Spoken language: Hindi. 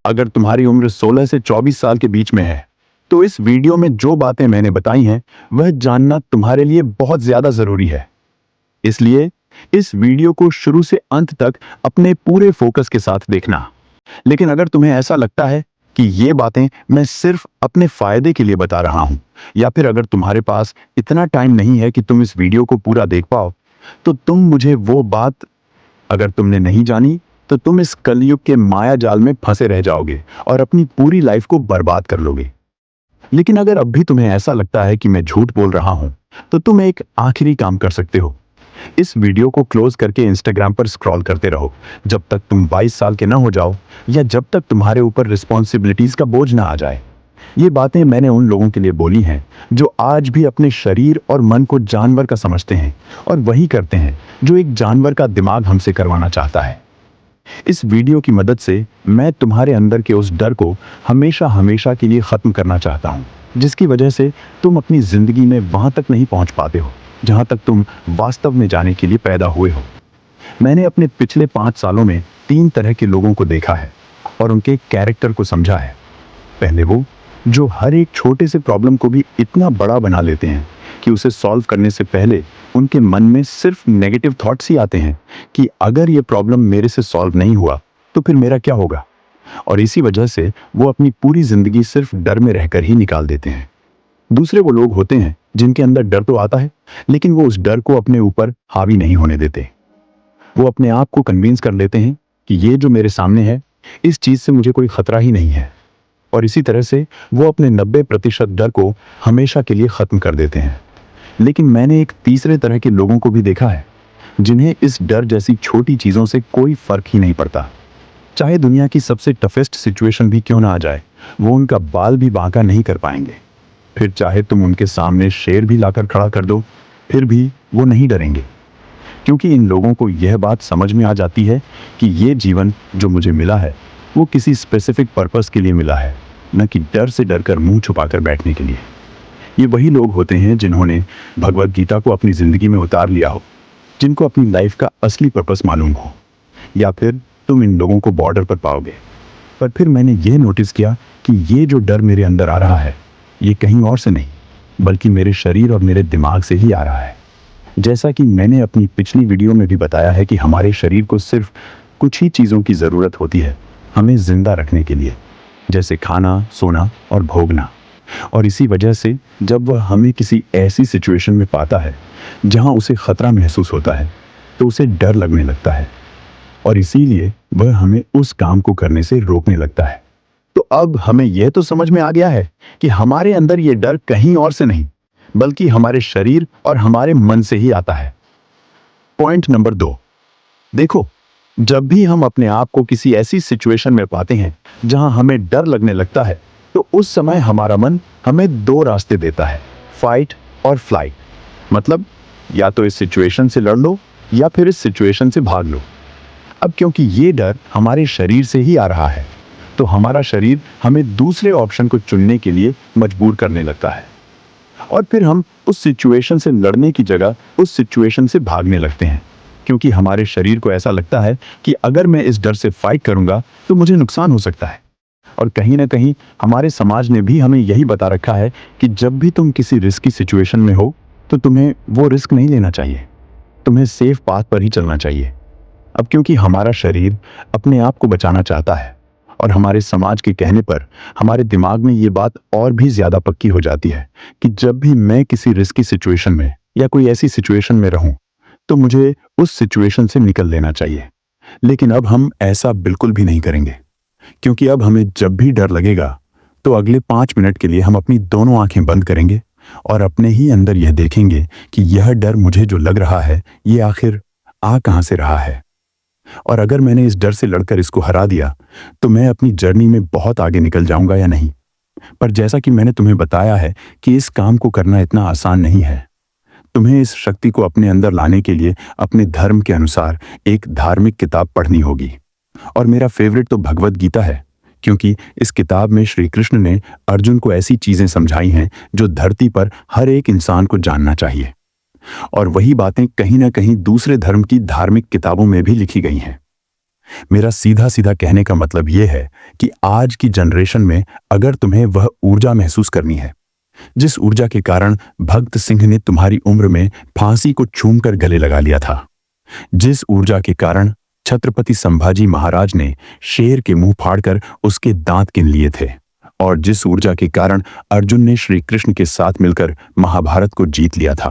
अगर तुम्हारी उम्र 16 से 24 साल के बीच में है, तो इस वीडियो में जो बातें मैंने बताई हैं, वह जानना तुम्हारे लिए बहुत ज्यादा जरूरी है। इसलिए इस वीडियो को शुरू से अंत तक अपने पूरे फोकस के साथ देखना। लेकिन अगर तुम्हें ऐसा लगता है कि ये बातें मैं सिर्फ अपने फायदे के लिए बता रहा हूं, या फिर अगर तुम्हारे पास इतना टाइम नहीं है कि तुम इस वीडियो को पूरा देख पाओ, तो तुम मुझे वो बात अगर तुमने नहीं जानी, तो तुम इस कलयुग के माया जाल में फंसे रह जाओगे और अपनी पूरी लाइफ को बर्बाद कर लोगे। लेकिन अगर अब भी तुम्हें ऐसा लगता है कि मैं झूठ बोल रहा हूं, तो तुम एक आखिरी काम कर सकते हो। इस वीडियो को क्लोज करके इंस्टाग्राम पर स्क्रॉल करते रहो जब तक तुम 22 साल के ना हो जाओ, या जब तक तुम्हारे ऊपर रिस्पॉन्सिबिलिटीज का बोझ ना आ जाए। ये बातें मैंने उन लोगों के लिए बोली हैं जो आज भी अपने शरीर और मन को जानवर का समझते हैं और वही करते हैं जो एक जानवर का दिमाग हमसे करवाना चाहता है। इस वीडियो की मदद से मैं तुम्हारे अंदर के उस डर को हमेशा हमेशा के लिए खत्म करना चाहता हूँ, जिसकी वजह से तुम अपनी जिंदगी में वहां तक नहीं पहुंच पाते हो जहां तक तुम वास्तव में जाने के लिए पैदा हुए हो। मैंने अपने पिछले 5 सालों में 3 तरह के लोगों को देखा है और उनके कैरेक्टर को समझा है। पहले वो जो हर एक छोटे से प्रॉब्लम को भी इतना बड़ा बना लेते हैं कि उसे सॉल्व करने से पहले उनके मन में सिर्फ नेगेटिव थॉट्स ही आते हैं कि अगर ये प्रॉब्लम मेरे से सॉल्व नहीं हुआ तो फिर मेरा क्या होगा, और इसी वजह से वो अपनी पूरी जिंदगी सिर्फ डर में रहकर ही निकाल देते हैं। दूसरे वो लोग होते हैं जिनके अंदर डर तो आता है, लेकिन वो उस डर को अपने ऊपर हावी नहीं होने देते। वो अपने आप को कन्विंस कर लेते हैं कि ये जो मेरे सामने है, इस चीज से मुझे कोई खतरा ही नहीं है, और इसी तरह से वो अपने 90% डर को हमेशा के लिए खत्म कर देते हैं। लेकिन मैंने एक तीसरे तरह के लोगों को भी देखा है जिन्हें इस डर जैसी छोटी चीजों से कोई फर्क ही नहीं पड़ता। चाहे दुनिया की सबसे टफेस्ट सिचुएशन भी क्यों ना आ जाए, वो उनका बाल भी बांका नहीं कर पाएंगे। फिर चाहे तुम उनके सामने शेर भी लाकर खड़ा कर दो, फिर भी वो नहीं डरेंगे, क्योंकि इन लोगों को यह बात समझ में आ जाती है कि ये जीवन जो मुझे मिला है वो किसी स्पेसिफिक पर्पस के लिए मिला है, न कि डर से डरकर मुंह छुपाकर बैठने के लिए। ये वही लोग होते हैं जिन्होंने भगवत गीता को अपनी जिंदगी में उतार लिया हो, जिनको अपनी लाइफ का असली पर्पस मालूम हो। या फिर तुम इन लोगों को बॉर्डर पर पाओगे। पर फिर मैंने यह नोटिस किया कि ये जो डर मेरे अंदर आ रहा है, ये कहीं और से नहीं बल्कि मेरे शरीर और मेरे दिमाग से ही आ रहा है। जैसा कि मैंने अपनी पिछली वीडियो में भी बताया है कि हमारे शरीर को सिर्फ कुछ ही चीज़ों की ज़रूरत होती है हमें जिंदा रखने के लिए, जैसे खाना, सोना और भोगना। और इसी वजह से जब वह हमें किसी ऐसी सिचुएशन में पाता है जहां उसे खतरा महसूस होता है, तो उसे डर लगने लगता है, और इसीलिए वह हमें उस काम को करने से रोकने लगता है। तो अब हमें यह तो समझ में आ गया है कि हमारे अंदर यह डर कहीं और से नहीं बल्कि हमारे शरीर और हमारे मन से ही आता है। पॉइंट नंबर 2, देखो, जब भी हम अपने आप को किसी ऐसी सिचुएशन में पाते हैं जहां हमें डर लगने लगता है, तो उस समय हमारा मन हमें 2 रास्ते देता है, फाइट और फ्लाइट। मतलब या तो इस सिचुएशन से लड़ लो या फिर इस सिचुएशन से भाग लो। अब क्योंकि ये डर हमारे शरीर से ही आ रहा है, तो हमारा शरीर हमें दूसरे ऑप्शन को चुनने के लिए मजबूर करने लगता है, और फिर हम उस सिचुएशन से लड़ने की जगह उस सिचुएशन से भागने लगते हैं, क्योंकि हमारे शरीर को ऐसा लगता है कि अगर मैं इस डर से फाइट करूंगा तो मुझे नुकसान हो सकता है। और कहीं ना कहीं हमारे समाज ने भी हमें यही बता रखा है कि जब भी तुम किसी रिस्की सिचुएशन में हो तो तुम्हें वो रिस्क नहीं लेना चाहिए, तुम्हें सेफ पाथ पर ही चलना चाहिए। अब क्योंकि हमारा शरीर अपने आप को बचाना चाहता है, और हमारे समाज के कहने पर हमारे दिमाग में ये बात और भी ज्यादा पक्की हो जाती है कि जब भी मैं किसी रिस्की सिचुएशन में या कोई ऐसी सिचुएशन में रहूं तो मुझे उस सिचुएशन से निकल लेना चाहिए। लेकिन अब हम ऐसा बिल्कुल भी नहीं करेंगे, क्योंकि अब हमें जब भी डर लगेगा तो अगले 5 मिनट के लिए हम अपनी दोनों आंखें बंद करेंगे और अपने ही अंदर यह देखेंगे कि यह डर मुझे जो लग रहा है ये आखिर आ कहां से रहा है, और अगर मैंने इस डर से लड़कर इसको हरा दिया तो मैं अपनी जर्नी में बहुत आगे निकल जाऊंगा या नहीं। पर जैसा कि मैंने तुम्हें बताया है कि इस काम को करना इतना आसान नहीं है। तुम्हें इस शक्ति को अपने अंदर लाने के लिए अपने धर्म के अनुसार एक धार्मिक किताब पढ़नी होगी, और मेरा फेवरेट तो भगवत गीता है, क्योंकि इस किताब में श्री कृष्ण ने अर्जुन को ऐसी चीजें समझाई हैं जो धरती पर हर एक इंसान को जानना चाहिए, और वही बातें कहीं ना कहीं दूसरे धर्म की धार्मिक किताबों में भी लिखी गई हैं। मेरा सीधा सीधा कहने का मतलब यह है कि आज की जनरेशन में अगर तुम्हें वह ऊर्जा महसूस करनी है, जिस ऊर्जा के कारण भगत सिंह ने तुम्हारी उम्र में फांसी को चूमकर गले लगा लिया था, जिस ऊर्जा के कारण छत्रपति संभाजी महाराज ने शेर के मुंह फाड़कर उसके दांत गिन लिए थे, और जिस ऊर्जा के कारण अर्जुन ने श्री कृष्ण के साथ मिलकर महाभारत को जीत लिया था,